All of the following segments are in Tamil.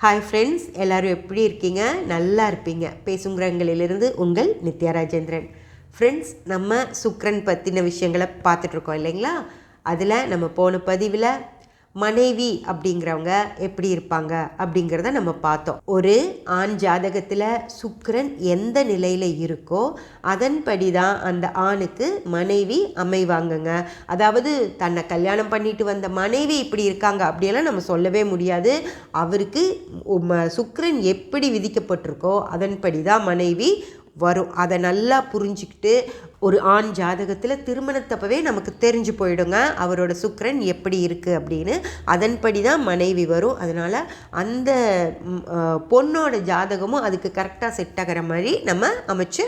ஹாய் ஃப்ரெண்ட்ஸ், எல்லோரும் எப்படி இருக்கீங்க? நல்லா இருப்பீங்க. பேசுங்கிறங்களிலிருந்து உங்கள் நித்யா ராஜேந்திரன். ஃப்ரெண்ட்ஸ், நம்ம சுக்கிரன் பற்றின விஷயங்களை பார்த்துட்ருக்கோம் இல்லைங்களா? அதில் நம்ம போன பதிவில் மனைவி அப்படிங்கிறவங்க எப்படி இருப்பாங்க அப்படிங்கிறத நம்ம பார்த்தோம். ஒரு ஆண் ஜாதகத்தில் சுக்கிரன் எந்த நிலையில் இருக்கோ அதன்படி தான் அந்த ஆணுக்கு மனைவி அமைவாங்கங்க. அதாவது தன்னை கல்யாணம் பண்ணிட்டு வந்த மனைவி இப்படி இருக்காங்க அப்படியெல்லாம் நம்ம சொல்லவே முடியாது. அவருக்கு சுக்கிரன் எப்படி விதிக்கப்பட்டிருக்கோ அதன்படி தான் மனைவி வரும். அதை நல்லா புரிஞ்சுக்கிட்டு ஒரு ஆண் ஜாதகத்தில் திருமணத்தப்பவே நமக்கு தெரிஞ்சு போயிடுங்க அவரோட சுக்கிரன் எப்படி இருக்குது அப்படின்னு. அதன்படி தான் மனைவி வரும். அதனால் அந்த பொண்ணோட ஜாதகமும் அதுக்கு கரெக்டாக செட் ஆகிற மாதிரி நம்ம அமைச்சு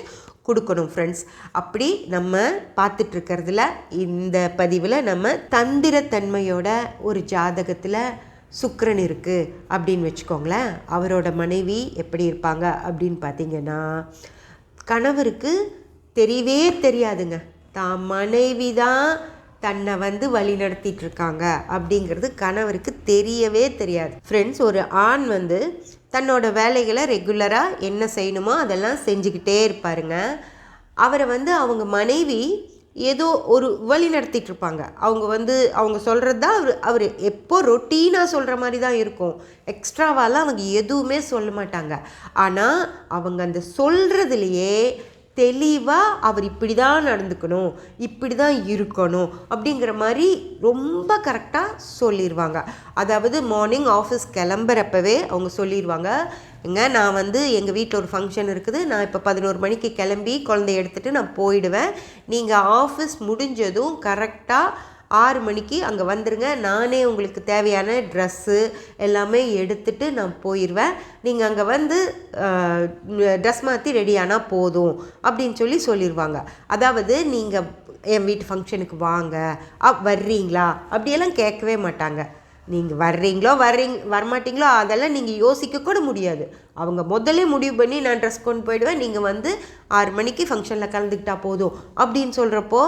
கொடுக்கணும் ஃப்ரெண்ட்ஸ். அப்படி நம்ம பார்த்துட்ருக்கிறதுல இந்த பதிவில் நம்ம தந்திரத்தன்மையோட ஒரு ஜாதகத்தில் சுக்கிரன் இருக்குது அப்படின்னு வச்சுக்கோங்களேன். அவரோட மனைவி எப்படி இருப்பாங்க அப்படின்னு பார்த்தீங்கன்னா, கணவருக்கு தெரியவே தெரியாதுங்க தான் மனைவி தான் தன்னை வழி நடத்திட்டு இருக்காங்க அப்படிங்கிறது கணவருக்கு தெரியவே தெரியாது ஃப்ரெண்ட்ஸ். ஒரு ஆண் தன்னோட வேலைகளை ரெகுலராக என்ன செய்யணுமோ அதெல்லாம் செஞ்சுக்கிட்டே இருப்பாருங்க. அவரை அவங்க மனைவி ஏதோ ஒரு வழி நடத்திட்டு இருப்பாங்க. அவங்க சொல்கிறது தான் அவர் எப்போ ரொட்டீனாக சொல்கிற மாதிரி தான் இருக்கும். எக்ஸ்ட்ராவாலாம் அவங்க எதுவுமே சொல்ல மாட்டாங்க. ஆனால் அவங்க அந்த சொல்கிறதுலையே தெளிவாக அவர் இப்படி தான் நடந்துக்கணும், இப்படி தான் இருக்கணும் அப்படிங்கிற மாதிரி ரொம்ப கரெக்டாக சொல்லிடுவாங்க. அதாவது மார்னிங் ஆஃபீஸ் கிளம்புறப்பவே அவங்க சொல்லிடுவாங்க, நான் எங்கள் வீட்டில் ஒரு ஃபங்க்ஷன் இருக்குது, நான் இப்போ 11 மணிக்கு கிளம்பி குழந்தைய எடுத்துகிட்டு நான் போயிடுவேன். நீங்கள் ஆஃபீஸ் முடிஞ்சதும் கரெக்டாக 6 மணிக்கு அங்கே வந்துடுங்க. நானே உங்களுக்கு தேவையான ட்ரெஸ்ஸு எல்லாமே எடுத்துகிட்டு நான் போயிடுவேன். நீங்கள் அங்கே ட்ரெஸ் மாற்றி ரெடியானால் போதும் அப்படின்னு சொல்லிடுவாங்க. அதாவது நீங்கள் என் வீட்டு ஃபங்க்ஷனுக்கு வாங்க, வர்றீங்களா அப்படியெல்லாம் கேட்கவே மாட்டாங்க. நீங்கள் வரமாட்டீங்களோ அதெல்லாம் நீங்கள் யோசிக்க கூட முடியாது. அவங்க முதல்ல முடிவு பண்ணி நான் ட்ரெஸ் கொண்டு போயிடுவேன், நீங்கள் 6 மணிக்கு ஃபங்க்ஷனில் கலந்துக்கிட்டா போதும் அப்படின்னு சொல்கிறப்போ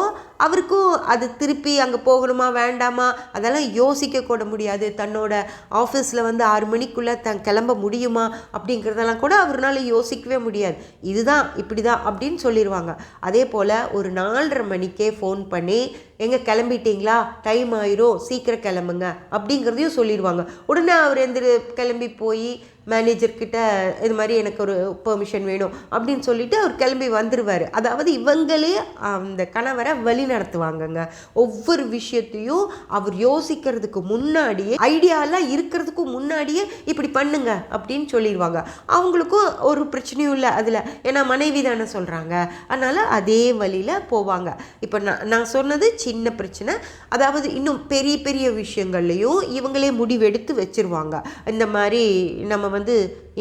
அவருக்கும் அது திருப்பி அங்கே போகணுமா வேண்டாமா அதெல்லாம் யோசிக்க கூட முடியாது. தன்னோட ஆஃபீஸில் 6 மணிக்குள்ளே கிளம்ப முடியுமா அப்படிங்கிறதெல்லாம் கூட அவரால் யோசிக்கவே முடியாது. இதுதான் இப்படி தான் அப்படின்னு சொல்லிடுவாங்க. அதே போல் ஒரு 4:30 மணிக்கே ஃபோன் பண்ணி எங்கே கிளம்பிட்டீங்களா, டைம் ஆயிரும், சீக்கிரம் கிளம்புங்க அப்படிங்கிறதையும் சொல்லிடுவாங்க. உடனே அவர் கிளம்பி போய் மேனேஜர்கிட்ட இது மாதிரி எனக்கு ஒரு பெர்மிஷன் வேணும் அப்படின்னு சொல்லிட்டு அவர் கிளம்பி வந்துடுவார். அதாவது இவங்களே அந்த கணவரை வழி நடத்துவாங்கங்க. ஒவ்வொரு விஷயத்தையும் அவர் யோசிக்கிறதுக்கு முன்னாடியே, ஐடியாலாம் இருக்கிறதுக்கு முன்னாடியே இப்படி பண்ணுங்க அப்படின்னு சொல்லிடுவாங்க. அவங்களுக்கும் ஒரு பிரச்சனையும் இல்லை அதில், ஏன்னா மனைவி தானே சொல்கிறாங்க, அதனால் அதே வழியில் போவாங்க. இப்போ நான் சொன்னது சின்ன பிரச்சனை. அதாவது இன்னும் பெரிய பெரிய விஷயங்கள்லையும் இவங்களே முடிவெடுத்து வச்சுருவாங்க. இந்த மாதிரி நம்ம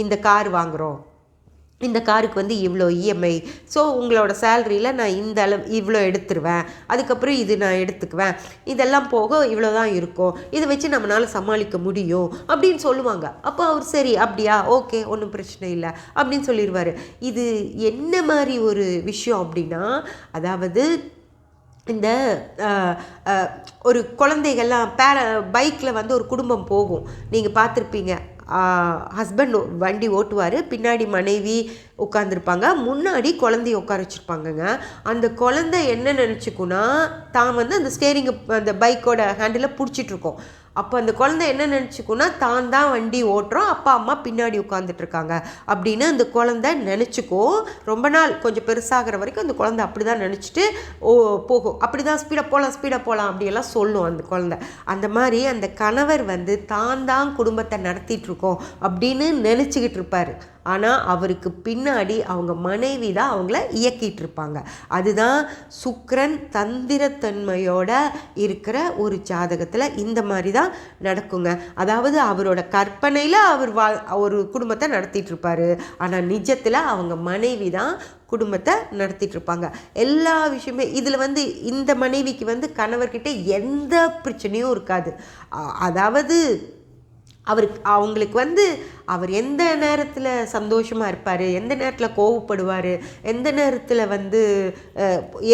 இந்த கார் வாங்குகிறோம், இந்த காருக்கு இவ்வளோ இஎம்ஐ, ஸோ உங்களோட சேலரியில் நான் இந்த அளவு இவ்வளோ எடுத்துருவேன், அதுக்கப்புறம் இது நான் எடுத்துக்குவேன், இதெல்லாம் போக இவ்வளோ தான் இருக்கும், இதை வச்சு நம்மளால் சமாளிக்க முடியும் அப்படின்னு சொல்லுவாங்க. அப்போ அவர் சரி அப்படியா, ஓகே, ஒன்றும் பிரச்சனை இல்லை அப்படின்னு சொல்லிடுவார். இது என்ன மாதிரி ஒரு விஷயம் அப்படின்னா, அதாவது இந்த ஒரு குழந்தைகள்லாம் பைக்கில் ஒரு குடும்பம் போகும், நீங்கள் பார்த்துருப்பீங்க. ஹஸ்பண்ட் வண்டி ஓட்டுவார், பின்னாடி மனைவி உட்காந்துருப்பாங்க, முன்னாடி குழந்தைய உட்கார வச்சுருப்பாங்கங்க. அந்த குழந்தை என்ன நினச்சிக்குன்னா தான் அந்த ஸ்டேரிங்கை அந்த பைக்கோட ஹேண்டில் பிடிச்சிட்ருக்கோம். அப்போ அந்த குழந்தை என்ன நினச்சிக்குன்னா தான் தான் வண்டி ஓட்டுறோம், அப்பா அம்மா பின்னாடி உட்காந்துட்ருக்காங்க அப்படின்னு அந்த குழந்தை நினச்சிக்கும். ரொம்ப நாள் கொஞ்சம் பெருசாகிற வரைக்கும் அந்த குழந்தை அப்படி தான் நினச்சிட்டு போகும். அப்படி தான் ஸ்பீடாக போகலாம் அப்படியெல்லாம் சொல்லும் அந்த குழந்தை. அந்த மாதிரி அந்த கணவர் தான் குடும்பத்தை நடத்திட்டுருக்கோம் அப்படின்னு நினச்சிக்கிட்டு இருப்பார். ஆனால் அவருக்கு பின்னாடி அவங்க மனைவி தான் அவங்கள இயக்கிட்டு இருப்பாங்க. அதுதான் சுக்கிரன் தந்திரத்தன்மையோட இருக்கிற ஒரு ஜாதகத்தில் இந்த மாதிரி தான் நடக்குங்க. அதாவது அவரோட கற்பனையில் அவர் ஒரு குடும்பத்தை நடத்திட்டு இருப்பார், ஆனால் நிஜத்தில் அவங்க மனைவி தான் குடும்பத்தை நடத்திட்டு இருப்பாங்க. எல்லா விஷயமே இதில் இந்த மனைவிக்கு கணவர்கிட்ட எந்த பிரச்சனையும் இருக்காது. அதாவது அவங்களுக்கு வந்து அவர் எந்த நேரத்தில் சந்தோஷமாக இருப்பார், எந்த நேரத்தில் கோவப்படுவார், எந்த நேரத்தில் வந்து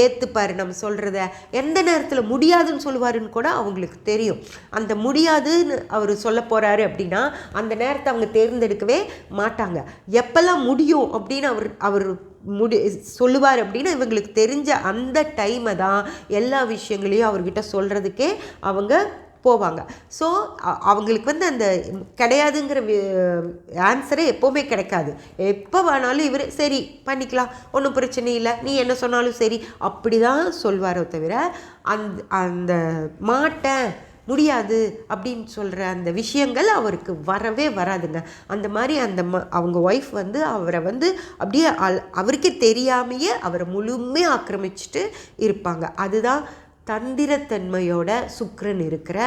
ஏற்றுப்பார் நம்ம சொல்கிறத, எந்த நேரத்தில் முடியாதுன்னு சொல்லுவாருன்னு கூட அவங்களுக்கு தெரியும். அந்த முடியாதுன்னு அவர் சொல்ல போகிறாரு அப்படின்னா அந்த நேரத்தை அவங்க தேர்ந்தெடுக்கவே மாட்டாங்க. எப்போல்லாம் முடியும் அப்படின்னு அவர் சொல்லுவார் அப்படின்னு இவங்களுக்கு தெரிஞ்ச அந்த டைமை தான் எல்லா விஷயங்களையும் அவர்கிட்ட சொல்கிறதுக்கே அவங்க போவாங்க. ஸோ அவங்களுக்கு வந்து அந்த கிடையாதுங்கிற ஆன்சரே எப்போவுமே கிடைக்காது. எப்போ வேணாலும் இவர் சரி பண்ணிக்கலாம், ஒன்றும் பிரச்சனை இல்லை, நீ என்ன சொன்னாலும் சரி அப்படி தான் சொல்வாரோ தவிர அந்த மாட்டேன் முடியாது அப்படின்னு சொல்கிற அந்த விஷயங்கள் அவருக்கு வரவே வராதுங்க. அந்த மாதிரி அவங்க ஒய்ஃப் வந்து அவரை வந்து அப்படியே அவருக்கே தெரியாமையே அவரை முழுமையாக ஆக்கிரமிச்சுட்டு இருப்பாங்க. அதுதான் தந்திரத்தன்மையோட சுக்கிரன் இருக்கிற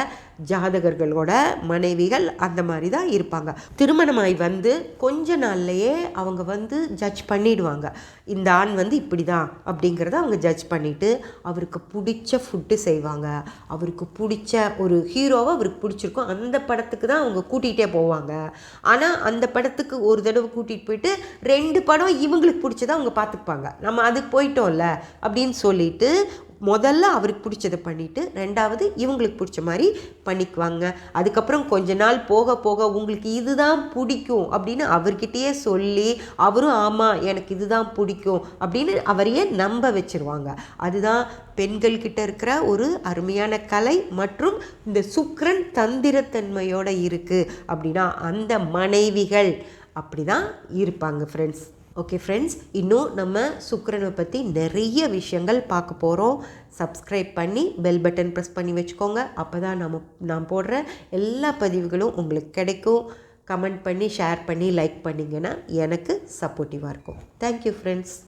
ஜாதகர்களோட மனைவிகள் அந்த மாதிரி தான் இருப்பாங்க. திருமணமாய் வந்து கொஞ்ச நாள்லையே அவங்க வந்து ஜட்ஜ் பண்ணிடுவாங்க. இந்த ஆண் வந்து இப்படி தான் அப்படிங்கிறத அவங்க ஜட்ஜ் பண்ணிவிட்டு அவருக்கு பிடிச்ச ஃபுட்டு செய்வாங்க. அவருக்கு பிடிச்ச ஒரு ஹீரோவை அவருக்கு பிடிச்சிருக்கும் அந்த படத்துக்கு தான் அவங்க கூட்டிகிட்டே போவாங்க. ஆனால் அந்த படத்துக்கு ஒரு தடவை கூட்டிகிட்டு போயிட்டு 2 படம் இவங்களுக்கு பிடிச்சதை அவங்க பார்த்துப்பாங்க. நம்ம அதுக்கு போயிட்டோம்ல அப்படின்னு சொல்லிட்டு முதல்ல அவருக்கு பிடிச்சதை பண்ணிவிட்டு 2வது இவங்களுக்கு பிடிச்ச மாதிரி பண்ணிக்குவாங்க. அதுக்கப்புறம் கொஞ்ச நாள் போக போக உங்களுக்கு இதுதான் பிடிக்கும் அப்படின்னு அவர்கிட்டயே சொல்லி அவரும் ஆமாம் எனக்கு இதுதான் பிடிக்கும் அப்படின்னு அவரையே நம்ப வச்சுருவாங்க. அதுதான் பெண்கள்கிட்ட இருக்கிற ஒரு அருமையான கலை. மற்றும் இந்த சுக்கிரன் தந்திரத்தன்மையோடு இருக்குது அப்படின்னா அந்த மனைவிகள் அப்படி தான் இருப்பாங்க ஃப்ரெண்ட்ஸ். ஓகே ஃப்ரெண்ட்ஸ், இன்னும் நம்ம சுக்கிரனை பற்றி நிறைய விஷயங்கள் பார்க்க போகிறோம். சப்ஸ்கிரைப் பண்ணி பெல் பட்டன் ப்ரெஸ் பண்ணி வச்சுக்கோங்க. அப்போ தான் நான் போடுற எல்லா பதிவுகளும் உங்களுக்கு கிடைக்கும். கமெண்ட் பண்ணி ஷேர் பண்ணி லைக் பண்ணிங்கன்னா எனக்கு சப்போர்ட்டிவாக இருக்கும். Thank you friends.